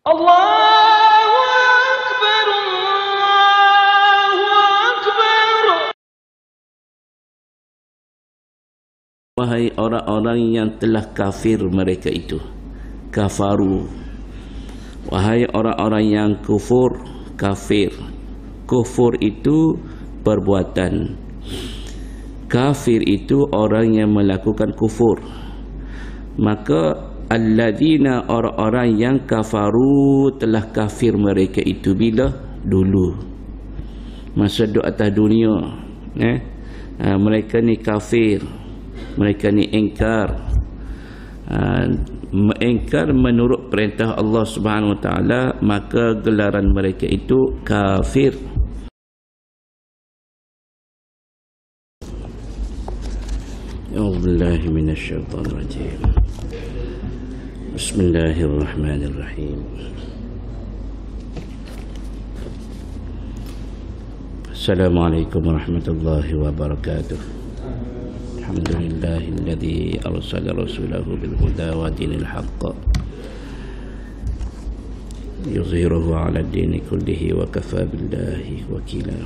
Allahu Akbar, Allahu Akbar. Wahai orang-orang yang telah kafir mereka itu, kafaru. Wahai orang-orang yang kufur, kafir. Kufur itu perbuatan. Kafir itu orang yang melakukan kufur. Maka alladzina, orang-orang yang kafaru, telah kafir mereka itu bila? Dulu, masa duduk atas dunia, mereka ni kafir, mereka ni ingkar, mengingkar menurut perintah Allah Subhanahu Wa Taala, maka gelaran mereka itu kafir. A'udzubillahi minasyaitonir rajim. Bismillahirrahmanirrahim. Assalamualaikum warahmatullahi wabarakatuh. Alhamdulillahilladzi arsala rasulahu bil huda wa dinil haqq yuzhiruhu 'ala ad-dini kullihi wa kafa billahi wakila.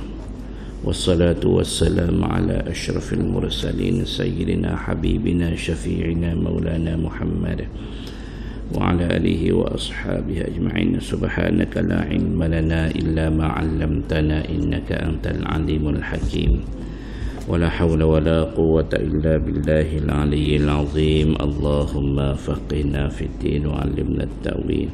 Wassalatu wassalamu ala asyrafil mursalin sayyidina habibina syafi'ina maulana Muhammad wa ala alihi wa ashabihi ajma'in. Subhanaka la ilma lana illa ma 'allamtana innaka antal alimul hakim. Wala hawla wala quwwata illa billahil aliyyil azim. Allahumma faqihna fid din wa 'allimna at-ta'wil.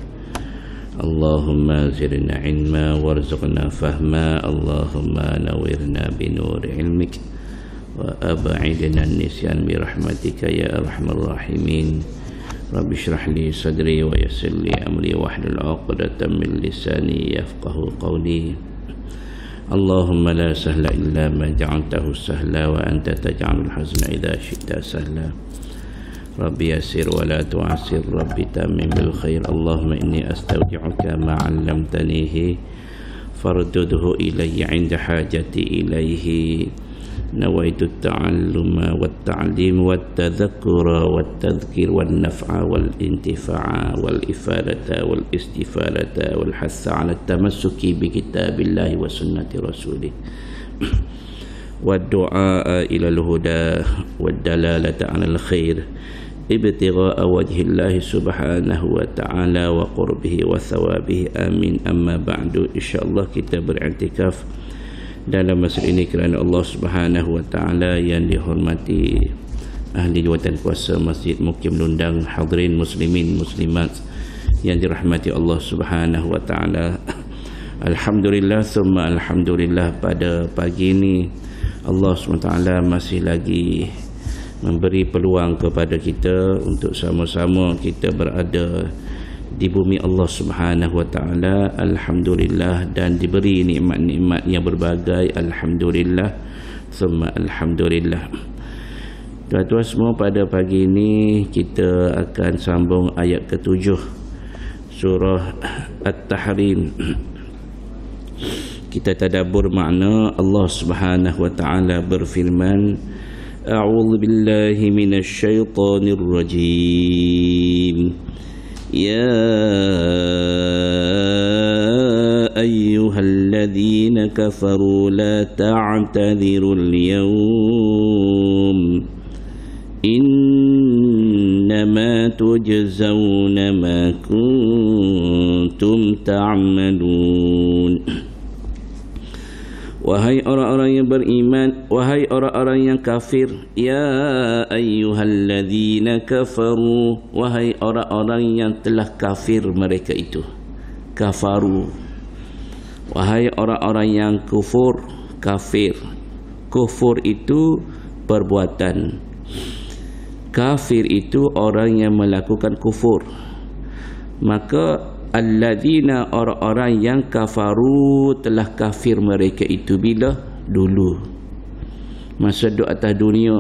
Allahumma zidna ilma warzuqna fahma. Allahumma nawwirna binuri ilmik wa ab'idna an-nisyan bi rahmatika ya arhamar rahimin. Rabbi shrah li sadri wa yassir li amri wahlul 'uqdatam min lisani yafqahu qawli. Allahumma la sahla illa ma ja'altahu sahla wa anta taj'alul hazna idza syi'ta sahla. Rabbi yassir wa la tu'assir, Rabbi tammim bil khair. Allahumma inni astawdi'uka ma 'allamtanihi fardudhu ilayya 'inda hajati ilayhi. Nawaitu at-ta'alluma wat-ta'lim wat-tadhakkura wat-tadhkir wan-naf'a wal-intifa'a wal-ifadata wal-istifadata wal-hassa 'ala at-tamassuki bi kitabillahi wa sunnati rasulih wad-du'a ila al-huda wad-dalalata 'ala al-khair ibtigha'a wajhillahi subhanahu wa ta'ala wa qurbihi wa thawabihi. Amin. Amma ba'du. InsyaAllah kita beriktikaf dalam masjid ini kerana Allah Subhanahu Wa Taala. Yang dihormati ahli jawatan kuasa Masjid Mukim Lundang, hadirin muslimin muslimat yang dirahmati Allah Subhanahu Wa Taala. Alhamdulillah summa alhamdulillah, pada pagi ini Allah Subhanahu Wa Taala masih lagi memberi peluang kepada kita untuk sama-sama kita berada di bumi Allah Subhanahu Wa Taala. Alhamdulillah, dan diberi nikmat-nikmat yang berbagai. Alhamdulillah summa alhamdulillah. Tuan-tuan semua, pada pagi ini kita akan sambung ayat ke-7 surah At-Tahrim. Kita tadabbur makna. Allah Subhanahu Wa Taala berfirman, A'udzu billahi minasy syaithanir rajim. Ya ayyuhalladzina kafaru la ta'tadhirul yawm innama tujzauna ma kuntum ta'malun. Wahai orang-orang yang beriman, wahai orang-orang yang kafir, ya ayyuhalladzina kafaru, wahai orang-orang yang telah kafir mereka itu, kafaru. Wahai orang-orang yang kufur, kafir. Kufur itu perbuatan. Kafir itu orang yang melakukan kufur. Maka alladzina, orang-orang yang kafaru, telah kafir mereka itu bila? Dulu, masa duduk atas dunia,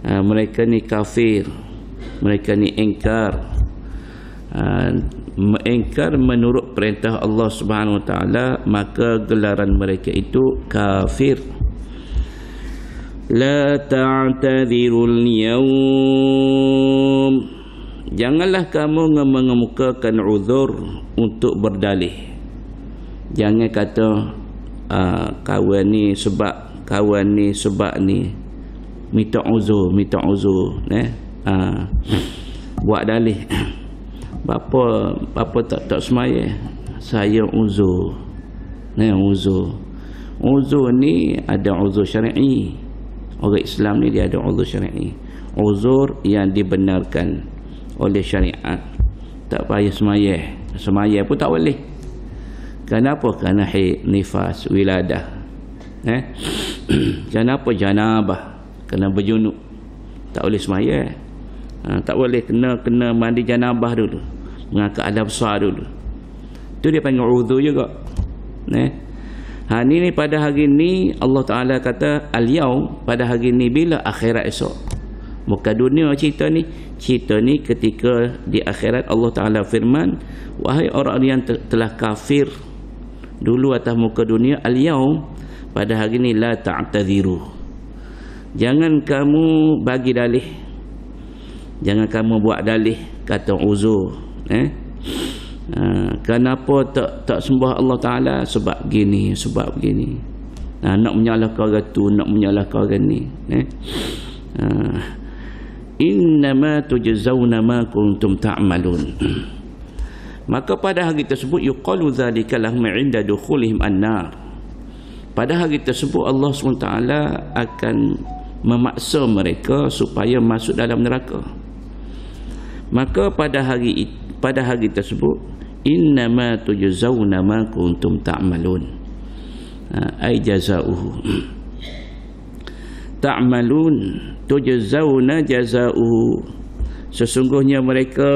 mereka ni kafir, mereka ni ingkar, mengingkar menurut perintah Allah Subhanahu Wa Taala, maka gelaran mereka itu kafir. La ta'tadhirul yawm, Janganlah kamu mengemukakan uzur untuk berdalih. Jangan kata kawan ni sebab ni minta uzur buat dalih. Bapa tak semaya, saya uzur. Uzur ni ada uzur syar'i. Orang Islam ni dia ada uzur syar'i, uzur yang dibenarkan oleh syariat. Tak payah semaya pun tak boleh. Kenapa? Kerana haid, nifas, wiladah. Kenapa? Janabah, kena berjunub, tak boleh semaya. Tak boleh, kena mandi janabah dulu, mengangkat adab besar dulu. Itu dia panggil uzur juga. Ni pada hari ni Allah Ta'ala kata al-yaum, pada hari ni. Bila? Akhirat esok. Bukan dunia cerita ni ketika di akhirat Allah Ta'ala firman, wahai orang yang telah kafir dulu atas muka dunia, al-yaum, pada hari ni, la ta'tadhiru, jangan kamu bagi dalih, jangan kamu buat dalih, kata uzur. Kenapa tak sembah Allah Ta'ala? Sebab begini. Nak menyalahkan orang tu, nak menyalahkan orang ni. Innama tujzauna ma kuntum ta'malun. Maka pada hari tersebut yuqalu dzalika lahum 'inda dukhulihim an-nar. Pada hari tersebut Allah SWT akan memaksa mereka supaya masuk dalam neraka. Maka pada hari tersebut, innama tujzauna ma kuntum ta'malun, ay jazaohu. Ta'malun, tujzauna jazaohu, sesungguhnya mereka,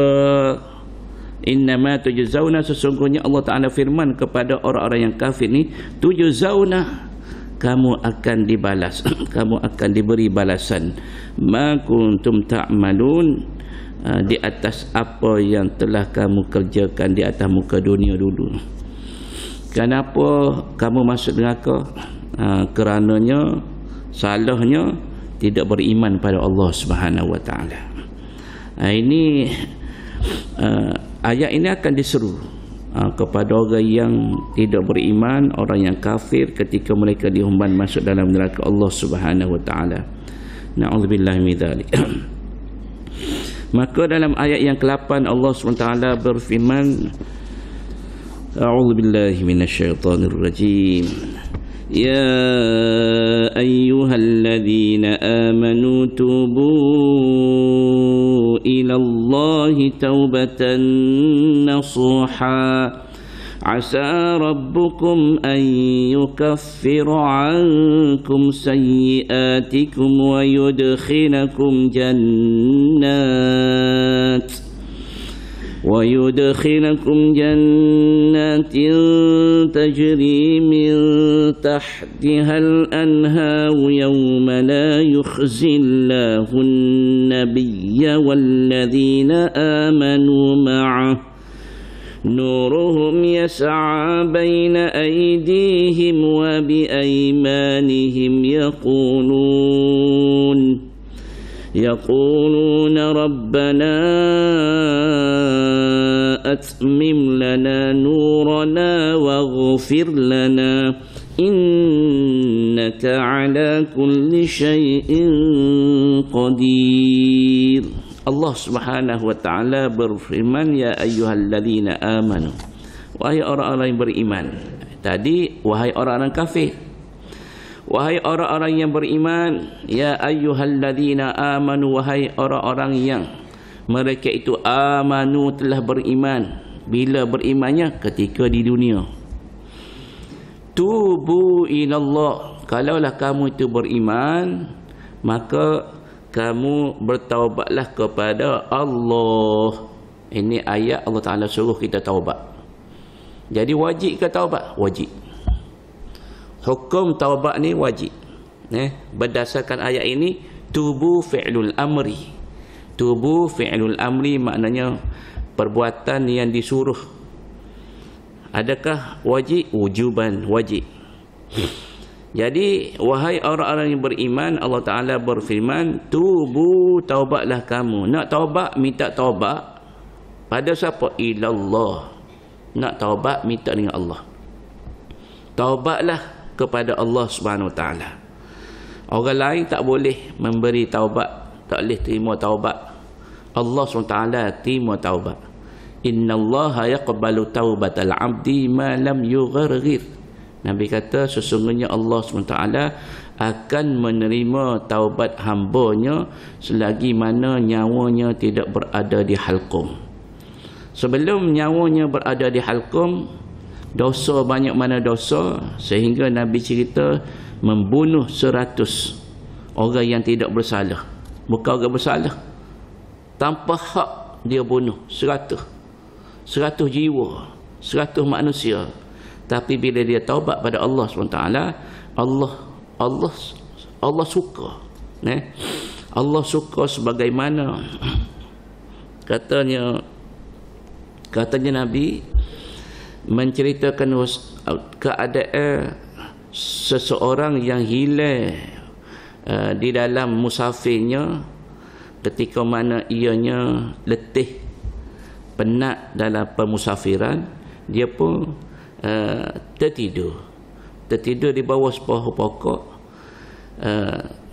innama tujzauna, sesungguhnya Allah Ta'ala firman kepada orang-orang yang kafir ni, tujzauna, kamu akan dibalas, kamu akan diberi balasan, ma kuntum ta'malun, di atas apa yang telah kamu kerjakan di atas muka dunia dulu. Kenapa kamu masuk neraka? Kerananya salahnya tidak beriman pada Allah Subhanahu Wa Taala. Ini ayat ini akan diseru kepada orang yang tidak beriman, orang yang kafir, ketika mereka dihumban masuk dalam neraka Allah Subhanahu Wa Taala. Na'udzubillahi min dzalik. Maka dalam ayat yang ke-8 Allah SWT berfirman, A'udzu billahi minasyaitonir rajim. Ya ayyuhalladzina amanu tubu ila Allahi taubatan nasuha. عسى ربكم أن يكفر عنكم سيئاتكم ويدخلكم جنات تجري من تحتها الأنهار يوم لا يخزي الله النبي والذين آمنوا معه نورهم يسعى بين أيديهم وبأيمانهم يقولون ربنا أتمم لنا نورنا واغفر لنا إنك على كل شيء قدير. Allah Subhanahu Wa Taala berfirman, ya ayyuhalladzina amanu, wahai orang-orang yang beriman. Tadi wahai orang-orang kafir. Wahai orang-orang yang beriman, ya ayyuhalladzina amanu, wahai orang-orang yang mereka itu amanu, telah beriman. Bila berimannya? Ketika di dunia. Tubu ilallah, kalaulah kamu itu beriman, maka kamu bertaubatlah kepada Allah. Ini ayat Allah Ta'ala suruh kita taubat. Jadi wajib ke taubat? Wajib. Hukum taubat ni wajib. Berdasarkan ayat ini, tubu fi'lul amri. Tubu fi'lul amri maknanya perbuatan yang disuruh. Adakah wajib? Wujuban, wajib. Jadi wahai orang-orang yang beriman, Allah Ta'ala berfirman, tubu, taubatlah kamu. Nak taubat, minta taubat pada siapa? Ilallah. Nak taubat, minta dengan Allah. Taubatlah kepada Allah Subhanahu Wa Ta'ala. Orang lain tak boleh memberi taubat, tak boleh terima taubat. Allah SWT terima taubat. Innallaha yaqbalu taubatal abdi ma lam yugharghir. Nabi kata sesungguhnya Allah SWT akan menerima taubat hambanya selagi mana nyawanya tidak berada di halqum. Sebelum nyawanya berada di halqum, dosa banyak mana dosa, sehingga Nabi cerita membunuh 100 orang yang tidak bersalah. Bukan orang bersalah, tanpa hak dia bunuh 100 jiwa, 100 manusia. Tapi bila dia taubat pada Allah SWT, Allah suka. Allah suka sebagaimana katanya Nabi menceritakan keadaan seseorang yang hilang di dalam musafirnya ketika mana ianya letih, penat dalam pemusafiran. Dia pun tertidur di bawah sebuah pokok.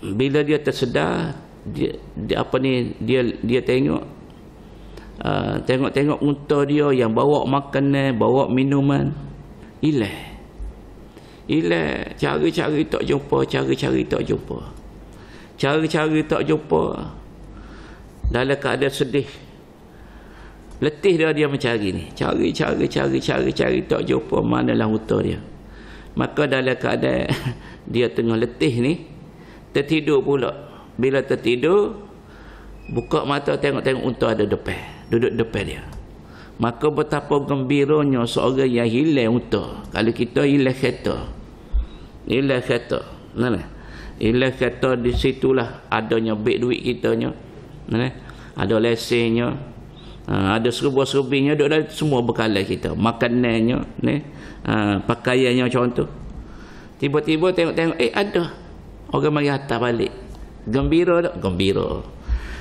Bila dia tersedar, dia tengok unta dia yang bawa makanan, bawa minuman, hilang. Cari-cari tak jumpa, dalam keadaan sedih, letih dia mencari ni, cari tak jumpa manalah unta dia. Maka dalam keadaan dia tengah letih ni, tertidur pula. Bila tertidur, buka mata tengok unta ada duduk depan dia. Maka betapa gembiranya seorang yang hilang unta. Kalau kita hilang kereta, hilang kereta, di situlah adanya bil duit kitanya, ada lesennya, ada serba-serbinya, ada semua bekalan kita, makanannya, pakaiannya macam tu. Tiba-tiba tengok ada orang mari hantar balik. Gembira tak? Gembira.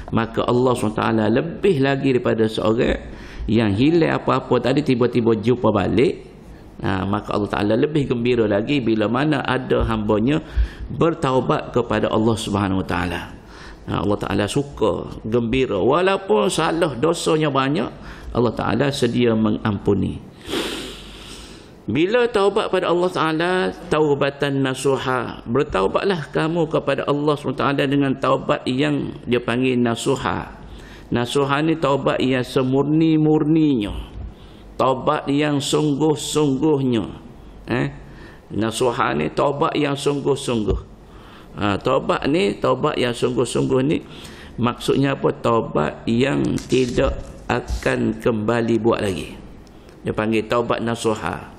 Maka Allah SWT lebih lagi daripada seorang yang hilang apa-apa tadi tiba-tiba jumpa balik. Maka Allah Ta'ala lebih gembira lagi bila mana ada hambanya bertaubat kepada Allah Subhanahu Wa Ta'ala. Allah Ta'ala suka, gembira. Walaupun salah dosanya banyak, Allah Ta'ala sedia mengampuni. Bila taubat pada Allah Ta'ala, taubatan nasuha. Bertaubatlah kamu kepada Allah SWT dengan taubat yang dia panggil nasuha. Nasuha ni taubat yang semurni-murninya, taubat yang sungguh-sungguhnya. Nasuha ni taubat yang sungguh-sungguh. Taubat yang sungguh-sungguh ni maksudnya apa? Taubat yang tidak akan kembali buat lagi. Dia panggil taubat nasuha.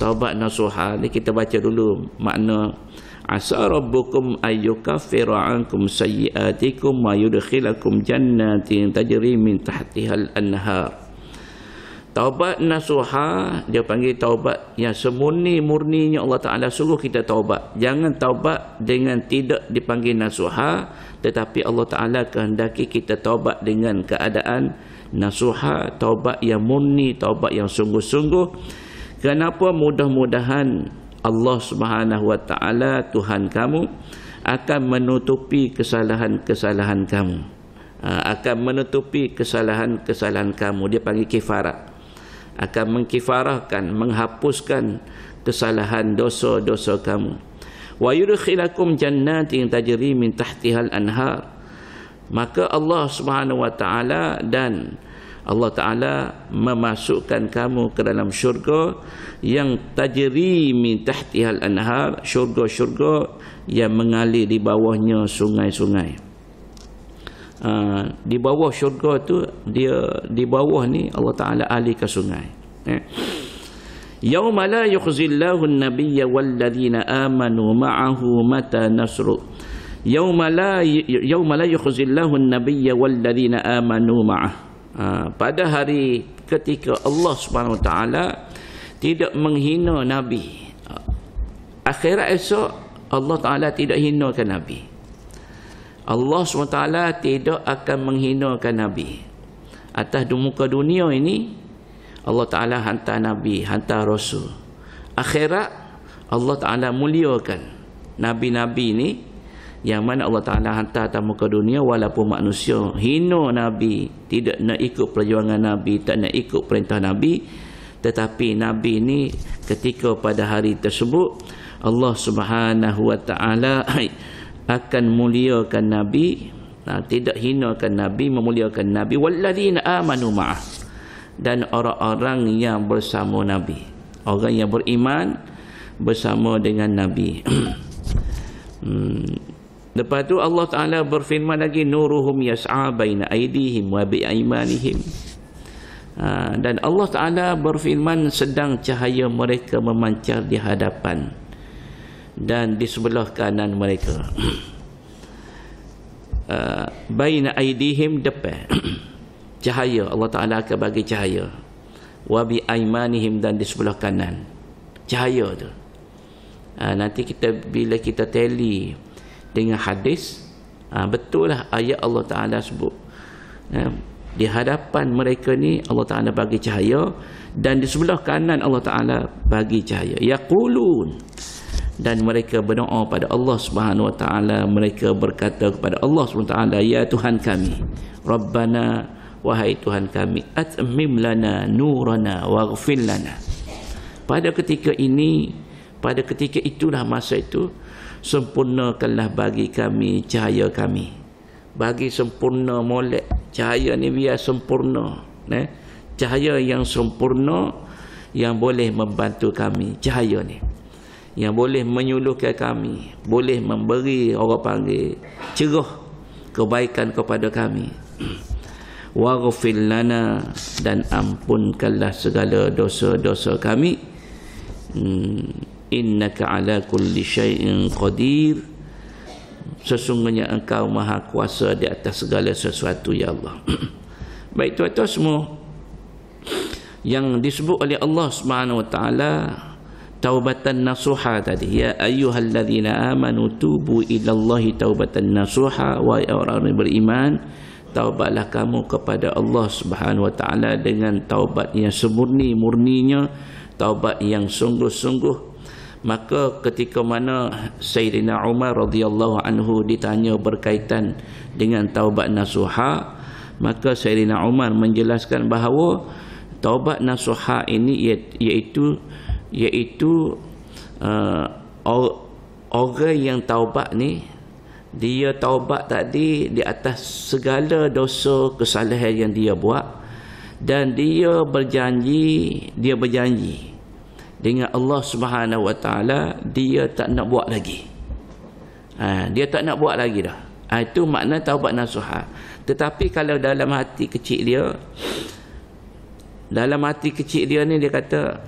Taubat nasuha ni kita baca dulu makna. Asa rabbukum ayyukaffira ankum sayyiatikum wa yudkhilakum jannatin tajri min tahtihal anhar. Taubat nasuha dia panggil taubat yang semurni-murninya Allah Ta'ala suruh kita taubat. Jangan taubat dengan tidak dipanggil nasuha, tetapi Allah Ta'ala kehendaki kita taubat dengan keadaan nasuha, taubat yang murni, taubat yang sungguh-sungguh. Kenapa? Mudah-mudahan Allah Subhanahu Wa Ta'ala Tuhan kamu akan menutupi kesalahan-kesalahan kamu, akan menutupi kesalahan-kesalahan kamu. Dia panggil kifarat, akan mengkifarahkan, menghapuskan kesalahan dosa-dosa kamu. Wa yudkhilakum jannatin tajri min tahtihal anhar. Maka Allah Subhanahu Wa Ta'ala dan Allah Ta'ala memasukkan kamu ke dalam syurga yang tajri min tahtihal anhar, syurga-syurga yang mengalir di bawahnya sungai-sungai. Di bawah syurga tu, dia di bawah ni Allah Ta'ala alihkan sungai. Yauma la yukhzillahu an-nabiyya wal-ladhina amanu ma'ahu mata nasru. Yauma la yukhzillahu an-nabiyya wal-ladhina amanu ma'ahu. Pada hari ketika Allah Subhanahu Wa Ta'ala tidak menghina Nabi, akhirat esok Allah Ta'ala tidak hinakan Nabi. Allah SWT tidak akan menghinakan Nabi. Atas muka dunia ini Allah Ta'ala hantar Nabi, hantar Rasul. Akhirat Allah Ta'ala muliakan Nabi-Nabi ni, yang mana Allah Ta'ala hantar atas muka dunia. Walaupun manusia hina Nabi, tidak nak ikut perjuangan Nabi, tak nak ikut perintah Nabi, tetapi Nabi ni ketika pada hari tersebut Allah Subhanahu Wa Ta'ala akan muliakan Nabi, tidak hinakan Nabi, memuliakan Nabi. Walladzina amanu ma'ah, dan orang-orang yang bersama Nabi, orang yang beriman bersama dengan Nabi. Lepas tu Allah Ta'ala berfirman lagi, nuruhum yas'a baina aydihim wa bi aymanihim. Dan Allah Ta'ala berfirman, sedang cahaya mereka memancar di hadapan dan di sebelah kanan mereka. Baina aydihim, depan cahaya, Allah Ta'ala akan bagi cahaya. Wa bi aymanihim, dan di sebelah kanan cahaya tu. Nanti bila kita tally dengan hadis, betul lah ayat Allah Ta'ala sebut, di hadapan mereka ni Allah Ta'ala bagi cahaya, dan di sebelah kanan Allah Ta'ala bagi cahaya. Yaqulun, dan mereka berdoa pada Allah Subhanahu Wa Ta'ala. Mereka berkata kepada Allah Subhanahu Wa Ta'ala, ya Tuhan kami, Rabbana, wahai Tuhan kami, atmim lana nurana waghfir lana. Pada ketika ini, pada ketika itulah, masa itu, sempurnakanlah bagi kami cahaya kami. Bagi sempurna molek cahaya ni, biar sempurna, cahaya yang sempurna, yang boleh membantu kami. Cahaya ni yang boleh menyuluhkan kami, boleh memberi, orang panggil, cerah kebaikan kepada kami. Waghfir lana, dan ampunkanlah segala dosa-dosa kami. Innaka ala kulli syai'in qadir, sesungguhnya engkau maha kuasa di atas segala sesuatu, ya Allah. Baik, tuan-tuan semua, yang disebut oleh Allah Subhanahu Wa Ta'ala taubatan nasuha tadi, ya ayyuhalladzina amanu tubu ilallahi taubatan nasuha, wahai orang yang beriman, taubatlah kamu kepada Allah Subhanahu Wa Ta'ala dengan taubat yang semurni-murninya, taubat yang sungguh-sungguh. Maka ketika mana Sayyidina Umar radhiyallahu anhu ditanya berkaitan dengan taubat nasuha, maka Sayyidina Umar menjelaskan bahawa taubat nasuha ini iaitu orang yang taubat ni, dia taubat tadi di atas segala dosa kesalahan yang dia buat, dan dia berjanji dengan Allah Subhanahu Wa Ta'ala, dia tak nak buat lagi. Dia tak nak buat lagi dah. Itu makna taubat nasuha. Tetapi kalau dalam hati kecil dia ni, dia kata,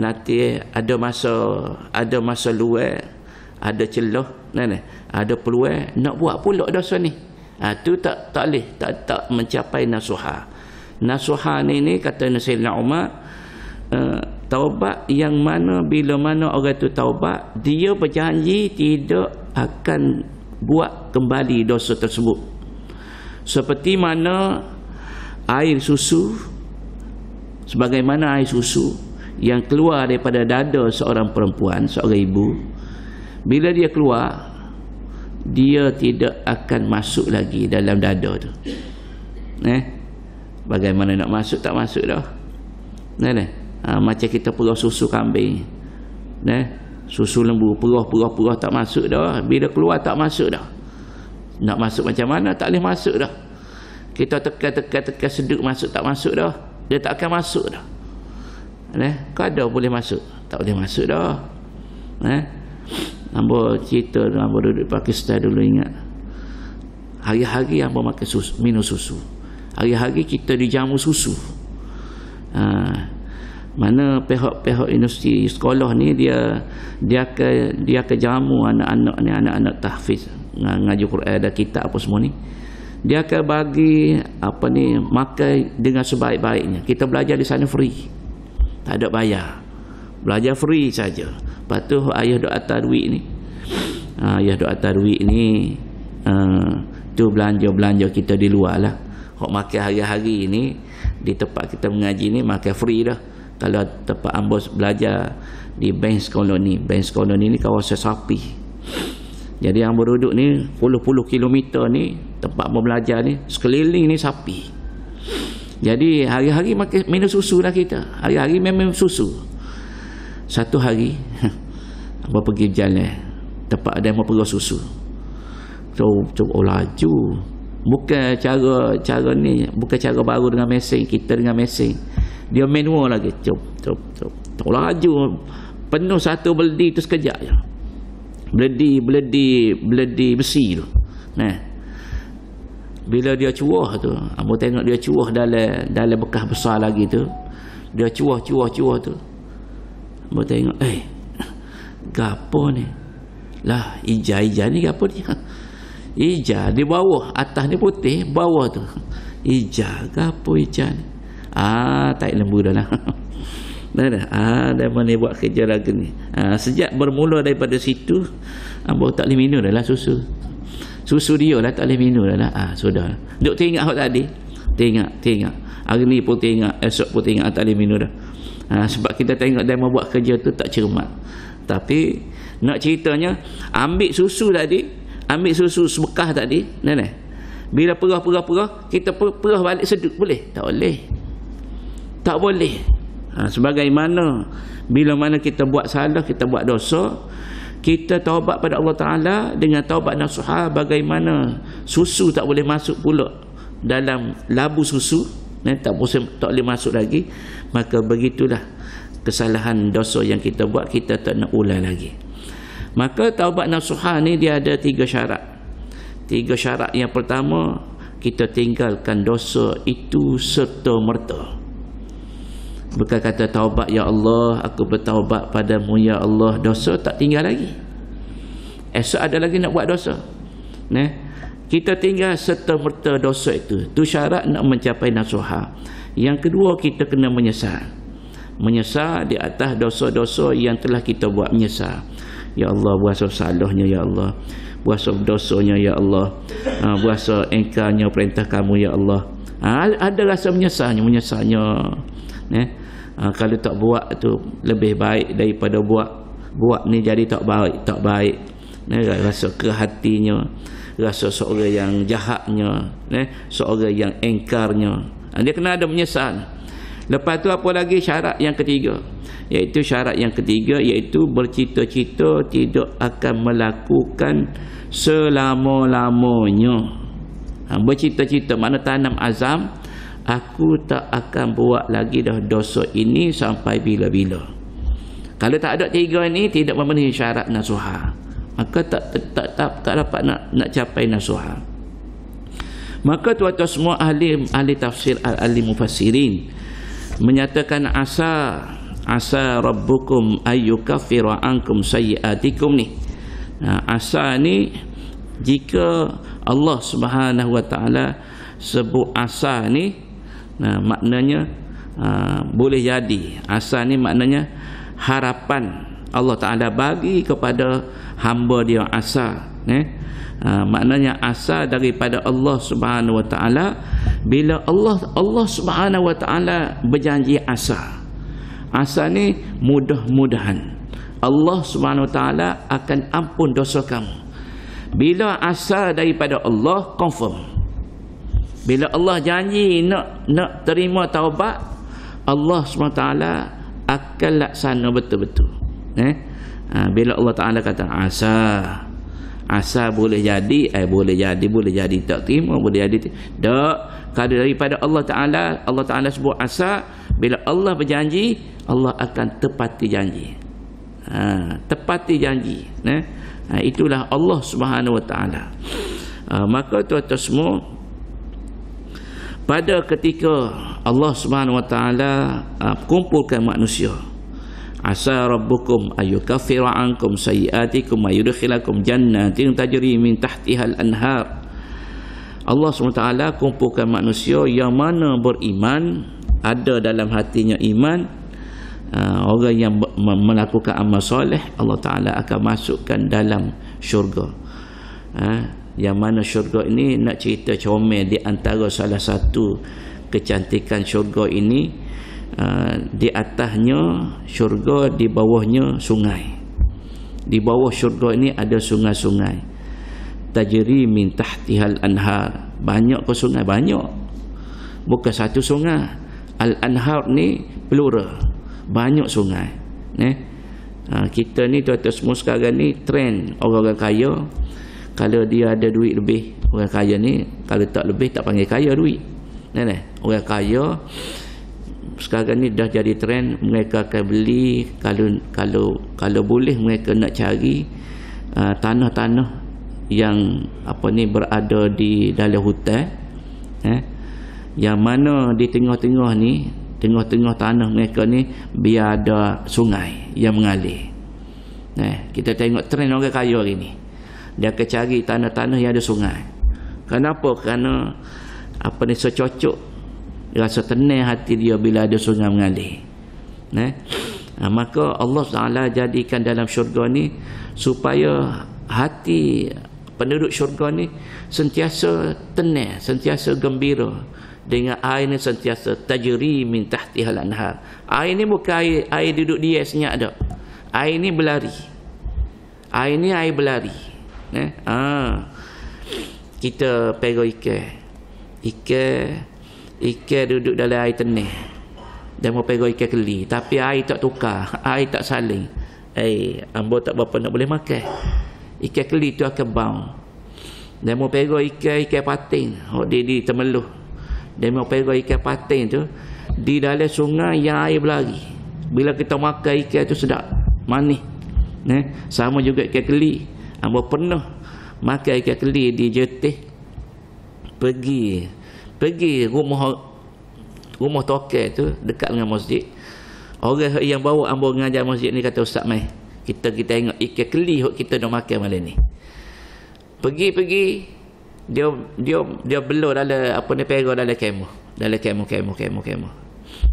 nanti ada masa luar, ada celah, ada peluang nak buat pula dosa ni. Tu tak boleh, tak mencapai nasuha. Nasuha ni kata Sayyidina Umar, taubat yang mana bila mana orang tu taubat, dia berjanji tidak akan buat kembali dosa tersebut. Seperti mana air susu, sebagaimana air susu yang keluar daripada dada seorang perempuan, seorang ibu, bila dia keluar, dia tidak akan masuk lagi dalam dada tu. Bagaimana nak masuk, tak masuk dah. Macam kita perah susu kambing, susu lembu, perah tak masuk dah. Bila keluar tak masuk dah. Nak masuk macam mana, tak boleh masuk dah. Kita tekan sedut masuk, tak masuk dah. Dia tak akan masuk dah. Kada boleh masuk, tak boleh masuk dah. Hamba cerita, hamba duduk di Pakistan dulu, ingat hari-hari hamba makan susu, minum susu. Hari-hari kita dijamu susu. Mana pihak universiti sekolah ni, dia akan jamu anak-anak ni, anak-anak tahfiz ngaji Quran, ada kitab apa semua ni, dia akan bagi makan dengan sebaik-baiknya. Kita belajar di sana free, tak ada bayar, belajar free saja. Lepas tu ayah duk atas duit ni, ayah duk atas duit ni, tu belanja kita di luar lah. Hok makan hari-hari ni di tempat kita mengaji ni makan free dah. Kalau tempat ambos belajar di Banks Colony ni kawasan Sapi. Jadi ambo duduk ni puluh-puluh kilometer ni tempat ambo belajar ni, sekeliling ni sapi. Jadi hari-hari minum susu lah kita. Hari-hari memang susu. Satu hari ambo pergi jalan tempat ada ambo pergi susu. Coba laju. Bukan cara ni, bukan cara baru dengan mesin, kita dengan mesin. Dia manual lagi. Cop. Laju. Penuh satu beledi tu sekejap je. Beledi besi tu. Nah. Bila dia cuah tu, ambo tengok dia cuah dalam bekas besar lagi tu. Dia cuah tu. Ambo tengok, gapo ni? Lah, ija ni gapo ni? Ija di bawah, atas ni putih, bawah tu ija. Gapo ija ni? Tak lembu dah lah. Dah mana buat kerja lagi ni. Sejak bermula daripada situ, ambo tak boleh minum dah lah susu dia lah, tak boleh minum dah lah. Sudah. Duk tengok hak tadi. Tengok. Hari ni pun tengok, esok pun tengok, tak boleh minum dah. Sebab kita tengok dia mau buat kerja tu tak cermat. Tapi nak ceritanya, ambil susu bekas tadi, bila perah, kita perah balik sedut boleh? Tak boleh. Sebagaimana bila mana kita buat salah, kita buat dosa, kita taubat pada Allah Ta'ala dengan taubat nasuha. Bagaimana susu tak boleh masuk pula dalam labu susu, tak boleh masuk lagi, maka begitulah kesalahan dosa yang kita buat, kita tak nak ulang lagi. Maka taubat nasuha ni dia ada 3 syarat. 3 syarat. Yang pertama, kita tinggalkan dosa itu serta-merta. Bukan kata taubat, ya Allah aku bertaubat padamu ya Allah, dosa tak tinggal lagi. Esok ada lagi nak buat dosa. Kita tinggal serta-merta dosa itu. Itu syarat nak mencapai nasuha. Yang kedua, kita kena menyesal di atas dosa-dosa yang telah kita buat. Menyesal, ya Allah, buasa salahnya ya Allah, buasa dosanya ya Allah, buasa engkarnya perintah kamu ya Allah. Ada rasa menyesalnya. Kalau tak buat tu lebih baik daripada buat ni jadi tak baik. Rasa ke hatinya, rasa seorang yang jahatnya, seorang yang engkarnya. Dia kena ada menyesal. Lepas tu apa lagi syarat yang ketiga? Syarat yang ketiga iaitu bercita-cita tidak akan melakukan selama-lamanya. Bercita-cita makna tanam azam, aku tak akan buat lagi dah dosa ini sampai bila-bila. Kalau tak ada 3 ini, tidak memenuhi syarat nasuha, maka tak dapat nak capai nasuha. Maka tuan-tuan semua ahli tafsir, ahli mufassirin menyatakan asa rabbukum ayyukaffira ankum sayyi'atikum ni. Asa ni, jika Allah Subhanahu wa taala sebut asa ni, maknanya boleh jadi. Asa ni maknanya harapan Allah Ta'ala bagi kepada hamba dia asa. Maknanya asa daripada Allah Subhanahu wa taala. Bila Allah Subhanahu wa taala berjanji asa ni, mudah-mudahan Allah Subhanahu wa taala akan ampun dosa kamu. Bila asa daripada Allah, confirm. Bila Allah janji nak terima taubat, Allah SWT akan laksana betul-betul. Bila Allah Ta'ala kata asa boleh jadi, boleh jadi tak terima, boleh jadi tak. Kalau daripada Allah Ta'ala sebut asa, bila Allah berjanji, Allah akan tepati janji. Tepati janji. Itulah Allah Subhanahu wa taala. Maka tuan-tuan semua, pada ketika Allah Subhanahu wa taala kumpulkan manusia, asa rabbukum ayyukaffira ankum sayyi'atikum wa yudkhilakum jannatin tajri min tahtiha al-anhar. Allah SWT kumpulkan manusia yang mana beriman, ada dalam hatinya iman, Orang yang melakukan amal soleh, Allah Ta'ala akan masukkan dalam syurga. Yang mana syurga ini nak cerita comel, di antara salah satu kecantikan syurga ini, di atasnya syurga, di bawahnya sungai. Di bawah syurga ini ada sungai-sungai, tajri min tahtihal anhar. Banyak ke sungai? Banyak, bukan satu sungai. Al-anhar ni plural, banyak sungai. Kita ni tuan-tuan semua sekarang ni trend orang-orang kaya, kalau dia ada duit lebih, orang kaya ni kalau tak lebih tak panggil kaya duit. Orang kaya sekarang ni dah jadi trend, mereka akan beli, kalau boleh mereka nak cari tanah-tanah yang berada di dalam hutan, yang mana di tengah-tengah ni, tengah-tengah tanah mereka ni biar ada sungai yang mengalir. Kita tengok trend orang kaya hari ni, dia akan cari tanah-tanah yang ada sungai. Kenapa? Kerana secocok, rasa tenang hati dia bila ada sungai mengalir. Maka Allah Ta'ala jadikan dalam syurga ni supaya hati penduduk syurga ni sentiasa tenang, sentiasa gembira dengan air ni, sentiasa tajri min tahtihal anhar. Air ni bukan air duduk dia senyap dak. Air ni berlari. Air ni air berlari. Kita pegang ikan duduk dalam air tenang, dia mau pegang ikan keli, tapi air tak tukar, air tak saling. Ambo tak berapa nak boleh makan. Ikan keli tu akan bau. Dia mau pegang ikan patin, di temeluh. Dia mau pegang ikan patin tu di dalam sungai yang air berlari. Bila kita makan ikan tu sedap, manis. Sama juga ikan keli. Ambo pernah makan ikan keli di Jetih. Pergi rumah tokel tu dekat dengan masjid. Orang yang bawa ambo mengajar masjid ni kata, Ustaz mai, kita tengok ikan keli hok kita dah makan malam ni. Pergi dia belur dalam pegang dalam kemo.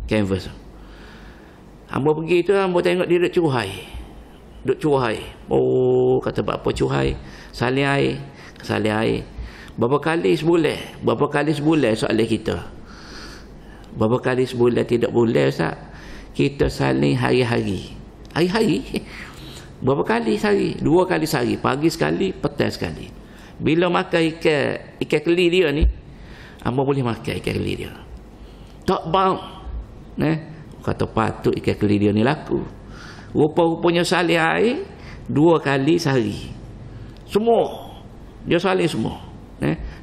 Canvas. Ambo pergi tu, ambo tengok dia duk cuhai. Oh, kata apa cuhai? Salin air. Berapa kali sebulan soalan kita. Berapa kali sebulan tidak boleh, Ustaz? Kita saling hari-hari. Berapa kali sehari? 2 kali sehari. Pagi sekali, petang sekali. Bila makan ikan keli dia ni, hamba boleh makan ikan keli dia. Tak bau. Kata patut ikan keli dia ni laku. Rupa-rupanya saling air 2 kali sehari. Semua. Dia saling semua.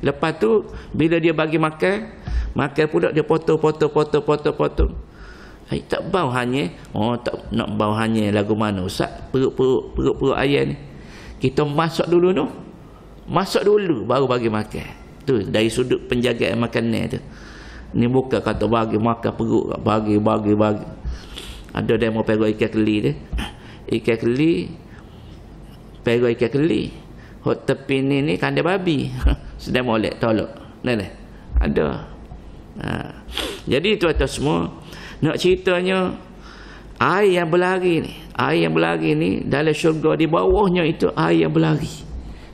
Lepas tu bila dia bagi makan pula dia potong. Tak bau hanya. Tak nak bau hanya lagu mana, Ustaz? Perut ayam ni kita masak dulu baru bagi makan. Tu dari sudut penjagaan makanan tu. Ni bukan kata bagi makan perut, bagi. Ada dia mau pegang ikan keli tu. Pegang ikan keli. Hot tepi ni kandai babi. Sedang molek tolak. Ada. Jadi tuan-tuan semua, nak ceritanya air yang berlari ni dalam syurga, di bawahnya itu air yang berlari.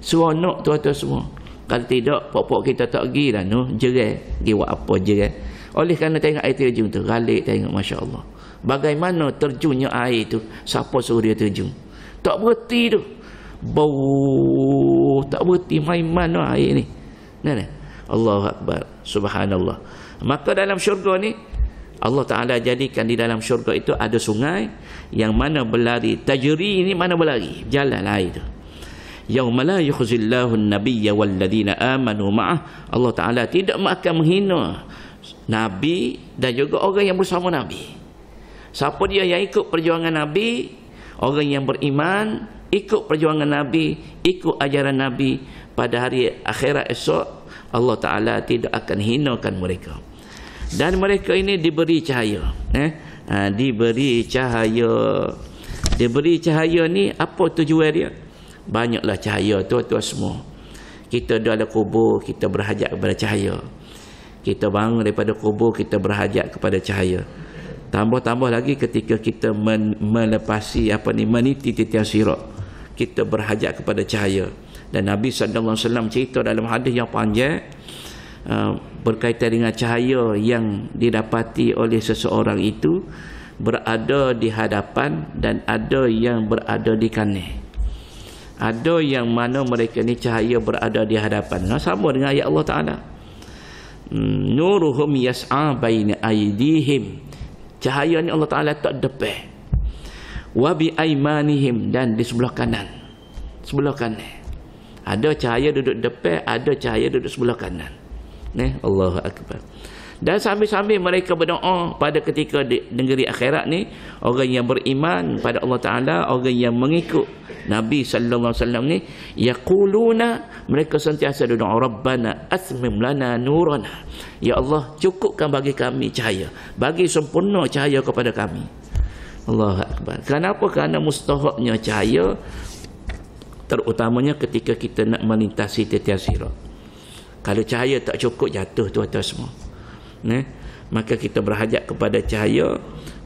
Seronok tuan-tuan semua. Kalau tidak, pokok kita tak pergi dah jerai. Pergi buat apa jerai? Oleh kerana tengok air terjun tu, galik tengok, Masya Allah. Bagaimana terjunnya air tu, siapa suruh dia terjun? Tak berhenti tu. Bau tak berhenti, main mana air ni. Allahu Akbar, subhanallah. Maka dalam syurga ni Allah Ta'ala jadikan di dalam syurga itu ada sungai yang mana berlari. Tajri ni mana berlari, jalan air tu. Yauma la yukhzillahu an-nabiyya wal-ladina amanu ma'ah. Allah Ta'ala tidak akan menghina Nabi dan juga orang yang bersama Nabi. Siapa dia yang ikut perjuangan Nabi, orang yang beriman, ikut perjuangan Nabi, ikut ajaran Nabi, pada hari akhirat esok Allah Ta'ala tidak akan hinakan mereka. Dan mereka ini diberi cahaya. Diberi cahaya ni apa tujuan dia? Banyaklah cahaya tuan-tuan semua. Kita dalam kubur, kita berhajat kepada cahaya. Kita bangun daripada kubur, kita berhajat kepada cahaya. Tambah-tambah lagi ketika kita melepasi meniti titian sirat, kita berhajat kepada cahaya. Dan Nabi SAW cerita dalam hadis yang panjang berkaitan dengan cahaya yang didapati oleh seseorang itu berada di hadapan dan ada yang berada di kanan. Ada yang mana mereka ni cahaya berada di hadapan. Sama dengan ayat Allah Ta'ala. Nuruhum yas'a baina aydihim. Cahaya ni Allah Ta'ala tak depan. Wa bi aymanihim, dan di sebelah kanan. Sebelah kanan. Ada cahaya duduk depan, ada cahaya duduk sebelah kanan. Allahu Akbar. Dan sambil-sambil mereka berdoa pada ketika di negeri akhirat ni, orang yang beriman pada Allah Ta'ala, orang yang mengikut Nabi sallallahu alaihi wasallam ni, yaquluna, mereka sentiasa berdoa, Rabbana atmim lana nurana. Ya Allah, cukupkan bagi kami cahaya, bagi sempurna cahaya kepada kami. Allahu Akbar. Kenapa? Kerana mustahaknya cahaya, terutamanya ketika kita nak melintasi titian sirat. Kalau cahaya tak cukup, jatuh tu atas semua. Maka kita berhajat kepada cahaya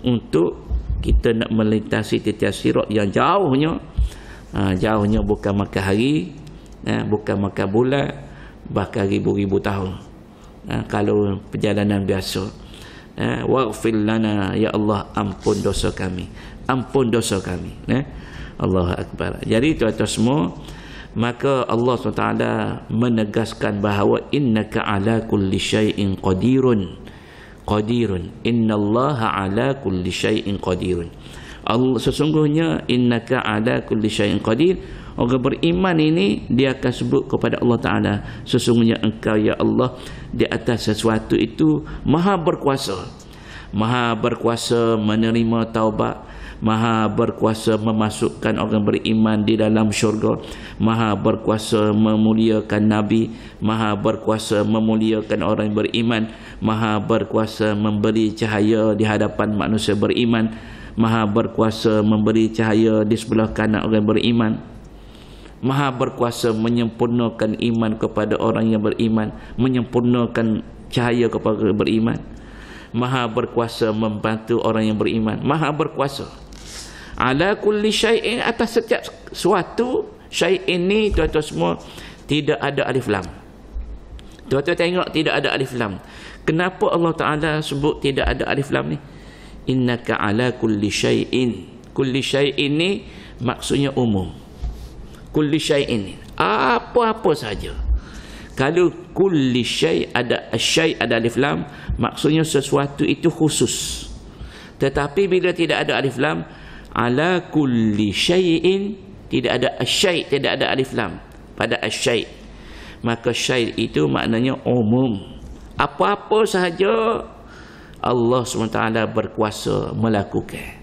untuk kita nak melintasi titian sirat yang jauhnya. Jauhnya bukan makan hari, bukan makan bulan, bahkan ribu-ribu tahun. Kalau perjalanan biasa. Waghfir lana, ya Allah, ampun dosa kami, ampun dosa kami. Allahu Akbar. Jadi tuan-tuan semua, maka Allah SWT menegaskan bahawa innaka ala kulli syai'in qadirun. Qadirun, innallaha ala kulli syai'in qadirun. Allah, sesungguhnya innaka ala kulli syai'in qadir. Orang beriman ini dia akan sebut kepada Allah Ta'ala, sesungguhnya engkau ya Allah di atas sesuatu itu maha berkuasa. Maha berkuasa menerima taubat, maha berkuasa memasukkan orang beriman di dalam syurga, maha berkuasa memuliakan Nabi, maha berkuasa memuliakan orang yang beriman, maha berkuasa memberi cahaya di hadapan manusia beriman, maha berkuasa memberi cahaya di sebelah kanan orang beriman, maha berkuasa menyempurnakan iman kepada orang yang beriman, menyempurnakan cahaya kepada orang beriman, maha berkuasa membantu orang yang beriman, maha berkuasa ala kulli syai'in, atas setiap suatu. Syai'in ni tuan-tuan semua tidak ada alif lam. Tuan-tuan tengok, tidak ada alif lam. Kenapa Allah Ta'ala sebut tidak ada alif lam ni? Innaka ala kulli syai'in. Kulli syai'in ni maksudnya umum. Kulli syai'in, apa-apa saja. Kalau kulli syai' ada syai' ada alif lam, maksudnya sesuatu itu khusus. Tetapi bila tidak ada alif lam, ala kulli syai'in, tidak ada syai', tidak ada alif lam pada syai', maka syai' itu maknanya umum. Apa-apa sahaja Allah SWT berkuasa melakukan.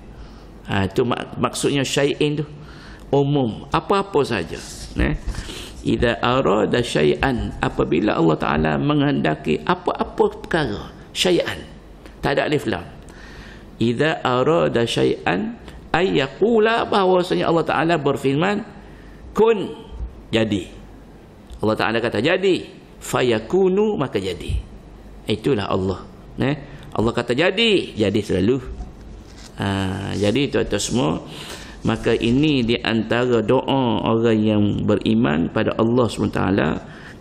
Itu maksudnya syai'in tu umum, apa-apa saja. Idza arada syai'an, apabila Allah Ta'ala menghendaki apa-apa perkara, syai'an, tak ada alif lam. Idza arada syai'an ay yaqula, bahawasanya Allah Ta'ala berfirman kun, jadi. Allah Ta'ala kata jadi, fayakunu, maka jadi. Itulah Allah. Allah kata jadi selalu. Jadi tuan-tuan semua, maka ini di antara doa orang yang beriman pada Allah SWT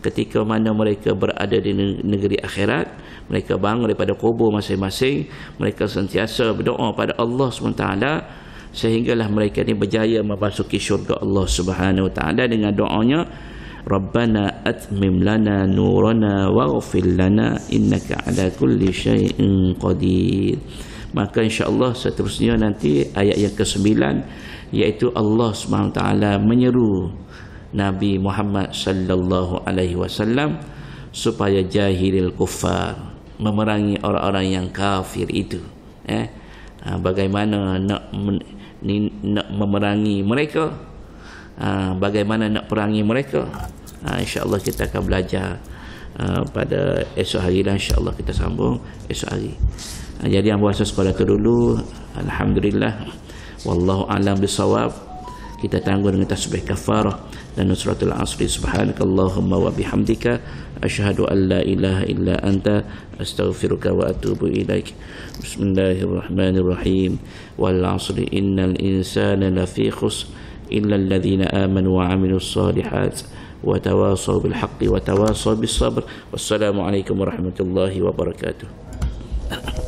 ketika mana mereka berada di negeri akhirat. Mereka bangun daripada kubur masing-masing, mereka sentiasa berdoa pada Allah SWT, sehinggalah mereka ni berjaya memasuki syurga Allah Subhanahu Wa Ta'ala dengan doanya, Rabbana atmim lana nurana waghfir lana innaka ala kulli syai'in qadir. Maka insya-Allah seterusnya nanti ayat yang ke-9, iaitu Allah Subhanahu Wa Ta'ala menyeru Nabi Muhammad sallallahu alaihi wasallam supaya jahilil kuffar, memerangi orang-orang yang kafir itu. Bagaimana nak memerangi mereka, bagaimana nak perangi mereka, insya-Allah kita akan belajar pada esok hari, dan insya-Allah kita sambung esok hari. Jadi yang puasa sekolah tu dulu, alhamdulillah, wallahu alam bisawab. Kita tangguh dengan tasbih kafarah. dan suratul asri. Subhanakallahumma wa bihamdika asyhadu an la ilaha illa anta astaghfiruka wa atubu ilaik. Bismillahirrahmanirrahim. Wal 'asri innal insana lafi khusr illa alladhina amanu wa 'amilus shalihat wa tawasaw bil haqqi wa tawasaw bis sabr. Wassalamu alaikum warahmatullahi wabarakatuh.